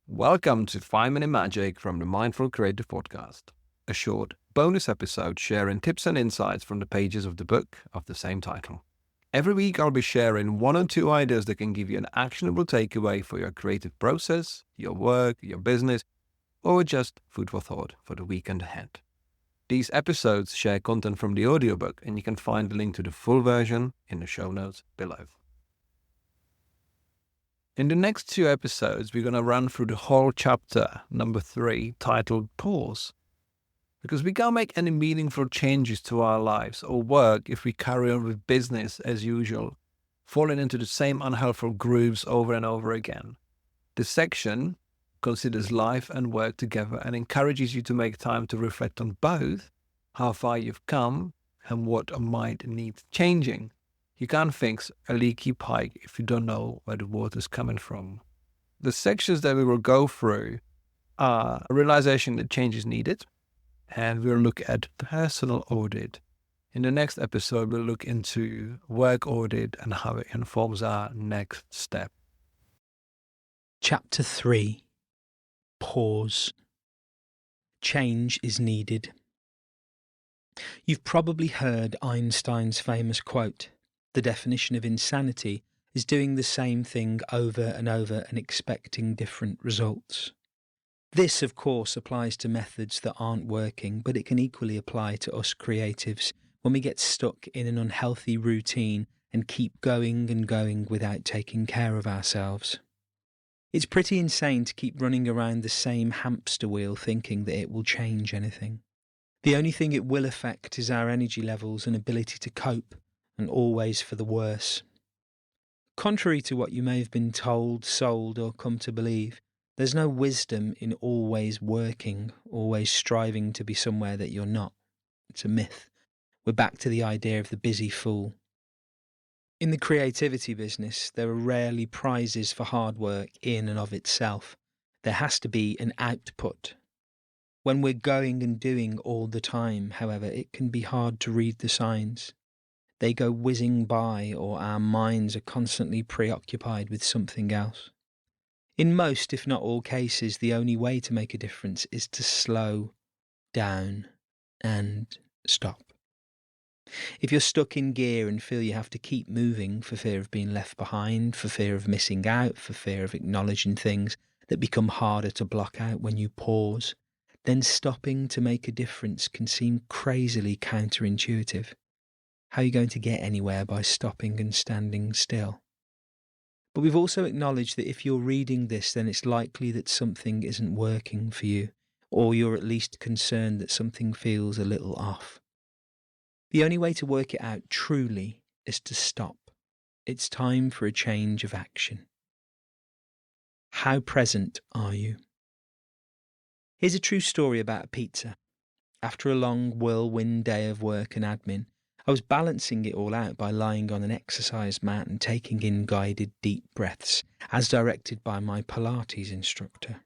Welcome to 5 Minute Magic from the Mindful Creative Podcast, a short bonus episode sharing tips and insights from the pages of the book of the same title. Every week I'll be sharing 1 or 2 ideas that can give you an actionable takeaway for your creative process, your work, your business, or just food for thought for the weekend ahead. These episodes share content from the audiobook, and you can find the link to the full version in the show notes below. In the next 2 episodes, we're going to run through the whole chapter, number 3, titled Pause. Because we can't make any meaningful changes to our lives or work if we carry on with business as usual, falling into the same unhelpful grooves over and over again. This section considers life and work together and encourages you to make time to reflect on both, how far you've come and what might need changing. You can't fix a leaky pipe if you don't know where the water's coming from. The sections that we will go through are a realization that change is needed, and we'll look at personal audit. In the next episode, we'll look into work audit and how it informs our next step. Chapter 3. Pause. Change is needed. You've probably heard Einstein's famous quote, "The definition of insanity is doing the same thing over and over and expecting different results." This, of course, applies to methods that aren't working, but it can equally apply to us creatives when we get stuck in an unhealthy routine and keep going and going without taking care of ourselves. It's pretty insane to keep running around the same hamster wheel thinking that it will change anything. The only thing it will affect is our energy levels and ability to cope, and always for the worse. Contrary to what you may have been told, sold, or come to believe, there's no wisdom in always working, always striving to be somewhere that you're not. It's a myth. We're back to the idea of the busy fool. In the creativity business, there are rarely prizes for hard work in and of itself. There has to be an output. When we're going and doing all the time, however, it can be hard to read the signs. They go whizzing by, or our minds are constantly preoccupied with something else. In most, if not all cases, the only way to make a difference is to slow down and stop. If you're stuck in gear and feel you have to keep moving for fear of being left behind, for fear of missing out, for fear of acknowledging things that become harder to block out when you pause, then stopping to make a difference can seem crazily counterintuitive. How are you going to get anywhere by stopping and standing still? But we've also acknowledged that if you're reading this, then it's likely that something isn't working for you, or you're at least concerned that something feels a little off. The only way to work it out truly is to stop. It's time for a change of action. How present are you? Here's a true story about a pizza. After a long whirlwind day of work and admin, I was balancing it all out by lying on an exercise mat and taking in guided deep breaths, as directed by my Pilates instructor.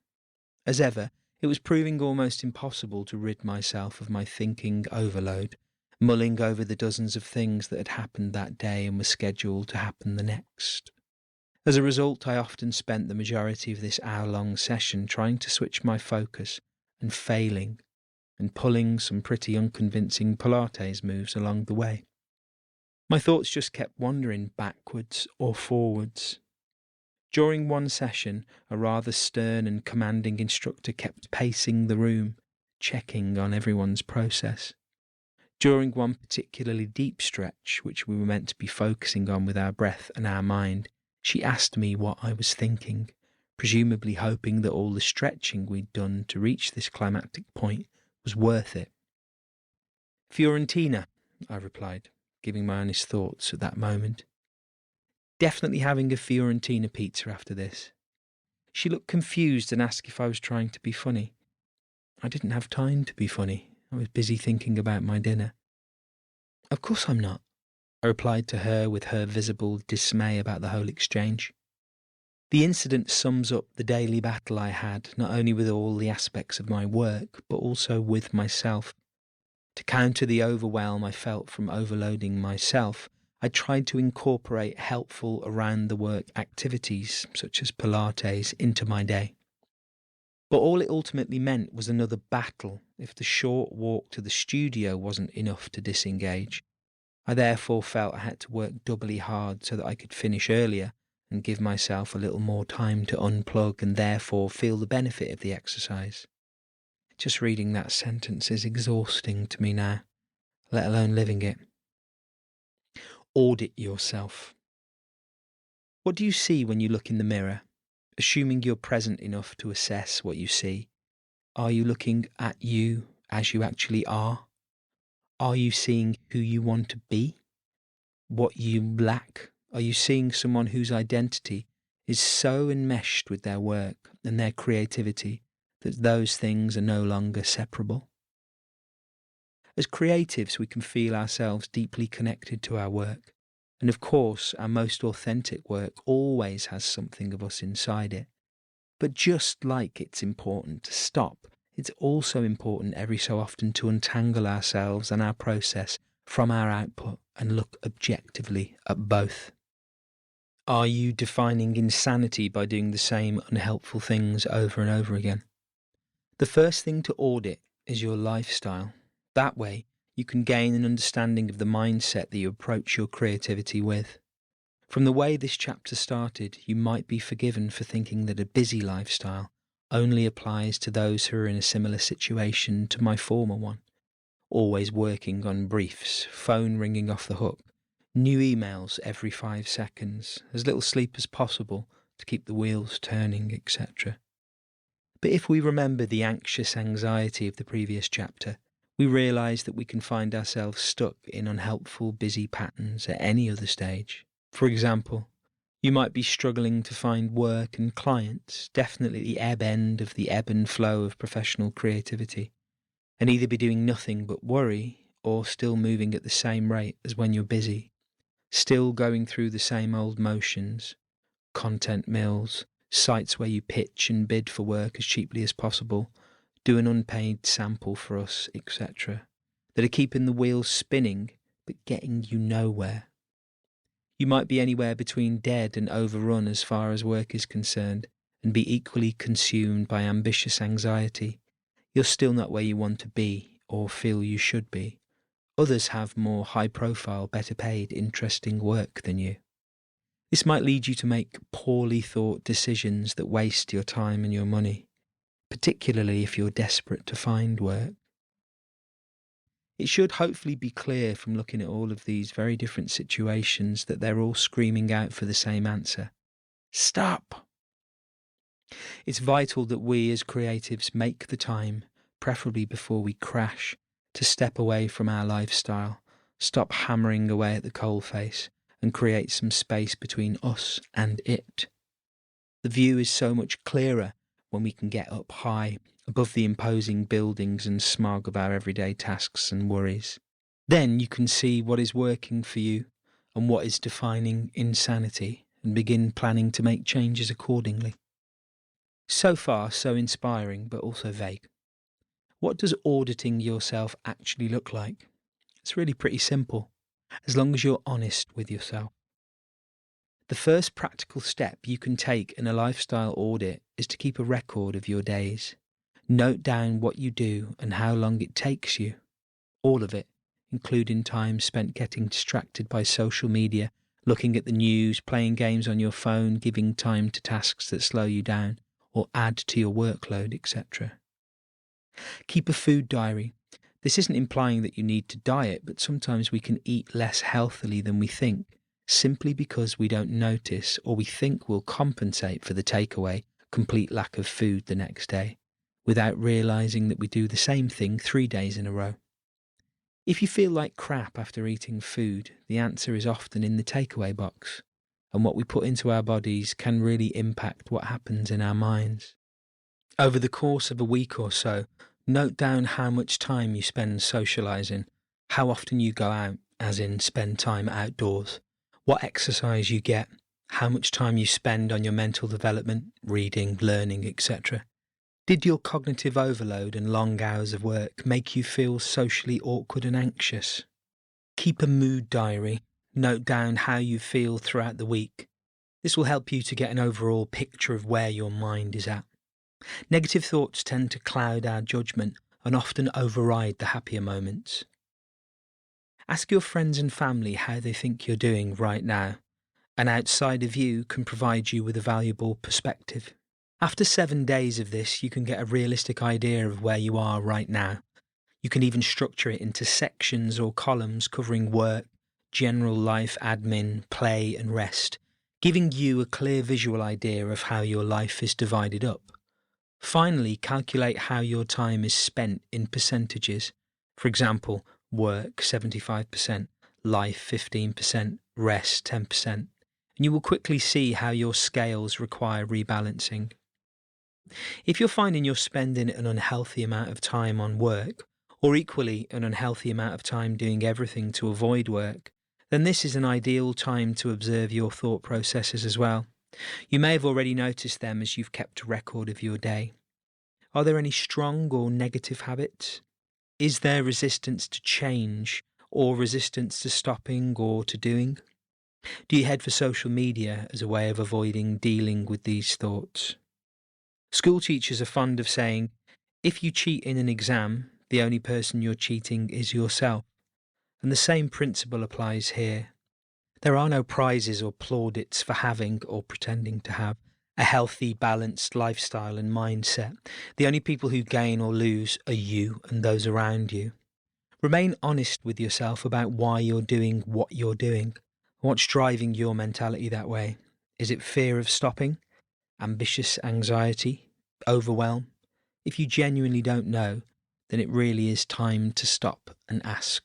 As ever, it was proving almost impossible to rid myself of my thinking overload, mulling over the dozens of things that had happened that day and were scheduled to happen the next. As a result, I often spent the majority of this hour-long session trying to switch my focus and failing, and pulling some pretty unconvincing Pilates moves along the way. My thoughts just kept wandering backwards or forwards. During one session, a rather stern and commanding instructor kept pacing the room, checking on everyone's process. During one particularly deep stretch, which we were meant to be focusing on with our breath and our mind, she asked me what I was thinking, presumably hoping that all the stretching we'd done to reach this climactic point was worth it. "Fiorentina," I replied, giving my honest thoughts at that moment. "Definitely having a Fiorentina pizza after this." She looked confused and asked if I was trying to be funny. I didn't have time to be funny. I was busy thinking about my dinner. "Of course I'm not," I replied to her with her visible dismay about the whole exchange. The incident sums up the daily battle I had, not only with all the aspects of my work, but also with myself. To counter the overwhelm I felt from overloading myself, I tried to incorporate helpful around-the-work activities, such as Pilates, into my day. But all it ultimately meant was another battle if the short walk to the studio wasn't enough to disengage. I therefore felt I had to work doubly hard so that I could finish earlier and give myself a little more time to unplug and therefore feel the benefit of the exercise. Just reading that sentence is exhausting to me now, let alone living it. Audit yourself. What do you see when you look in the mirror? Assuming you're present enough to assess what you see, are you looking at you as you actually are? Are you seeing who you want to be? What you lack? Are you seeing someone whose identity is so enmeshed with their work and their creativity that those things are no longer separable? As creatives, we can feel ourselves deeply connected to our work. And of course, our most authentic work always has something of us inside it. But just like it's important to stop, it's also important every so often to untangle ourselves and our process from our output and look objectively at both. Are you defining insanity by doing the same unhelpful things over and over again? The first thing to audit is your lifestyle. That way, you can gain an understanding of the mindset that you approach your creativity with. From the way this chapter started, you might be forgiven for thinking that a busy lifestyle only applies to those who are in a similar situation to my former one. Always working on briefs, phone ringing off the hook, new emails every 5 seconds, as little sleep as possible to keep the wheels turning, etc. But if we remember the anxious anxiety of the previous chapter, we realise that we can find ourselves stuck in unhelpful, busy patterns at any other stage. For example, you might be struggling to find work and clients, definitely the ebb end of the ebb and flow of professional creativity, and either be doing nothing but worry or still moving at the same rate as when you're busy, still going through the same old motions, content mills, sites where you pitch and bid for work as cheaply as possible, do an unpaid sample for us, etc., that are keeping the wheels spinning but getting you nowhere. You might be anywhere between dead and overrun as far as work is concerned, and be equally consumed by ambitious anxiety. You're still not where you want to be or feel you should be. Others have more high-profile, better-paid, interesting work than you. This might lead you to make poorly thought decisions that waste your time and your money, particularly if you're desperate to find work. It should hopefully be clear from looking at all of these very different situations that they're all screaming out for the same answer. Stop! It's vital that we as creatives make the time, preferably before we crash, to step away from our lifestyle, stop hammering away at the coalface, and create some space between us and it. The view is so much clearer when we can get up high, above the imposing buildings and smog of our everyday tasks and worries. Then you can see what is working for you and what is defining insanity and begin planning to make changes accordingly. So far, so inspiring, but also vague. What does auditing yourself actually look like? It's really pretty simple, as long as you're honest with yourself. The first practical step you can take in a lifestyle audit is to keep a record of your days. Note down what you do and how long it takes you. All of it, including time spent getting distracted by social media, looking at the news, playing games on your phone, giving time to tasks that slow you down or add to your workload, etc. Keep a food diary. This isn't implying that you need to diet, but sometimes we can eat less healthily than we think, simply because we don't notice or we think we'll compensate for the takeaway, complete lack of food the next day, without realising that we do the same thing 3 days in a row. If you feel like crap after eating food, the answer is often in the takeaway box, and what we put into our bodies can really impact what happens in our minds. Over the course of a week or so, note down how much time you spend socialising, how often you go out, as in spend time outdoors, what exercise you get, how much time you spend on your mental development, reading, learning, etc. Did your cognitive overload and long hours of work make you feel socially awkward and anxious? Keep a mood diary. Note down how you feel throughout the week. This will help you to get an overall picture of where your mind is at. Negative thoughts tend to cloud our judgment and often override the happier moments. Ask your friends and family how they think you're doing right now. An outsider view can provide you with a valuable perspective. After 7 days of this, you can get a realistic idea of where you are right now. You can even structure it into sections or columns covering work, general life, admin, play, and rest, giving you a clear visual idea of how your life is divided up. Finally, calculate how your time is spent in percentages. For example, work 75%, life 15%, rest 10%, and you will quickly see how your scales require rebalancing. If you're finding you're spending an unhealthy amount of time on work, or equally an unhealthy amount of time doing everything to avoid work, then this is an ideal time to observe your thought processes as well. You may have already noticed them as you've kept a record of your day. Are there any strong or negative habits? Is there resistance to change or resistance to stopping or to doing? Do you head for social media as a way of avoiding dealing with these thoughts? School teachers are fond of saying, if you cheat in an exam, the only person you're cheating is yourself. And the same principle applies here. There are no prizes or plaudits for having or pretending to have a healthy, balanced lifestyle and mindset. The only people who gain or lose are you and those around you. Remain honest with yourself about why you're doing what you're doing. What's driving your mentality that way? Is it fear of stopping? Ambitious anxiety? Overwhelm? If you genuinely don't know, then it really is time to stop and ask.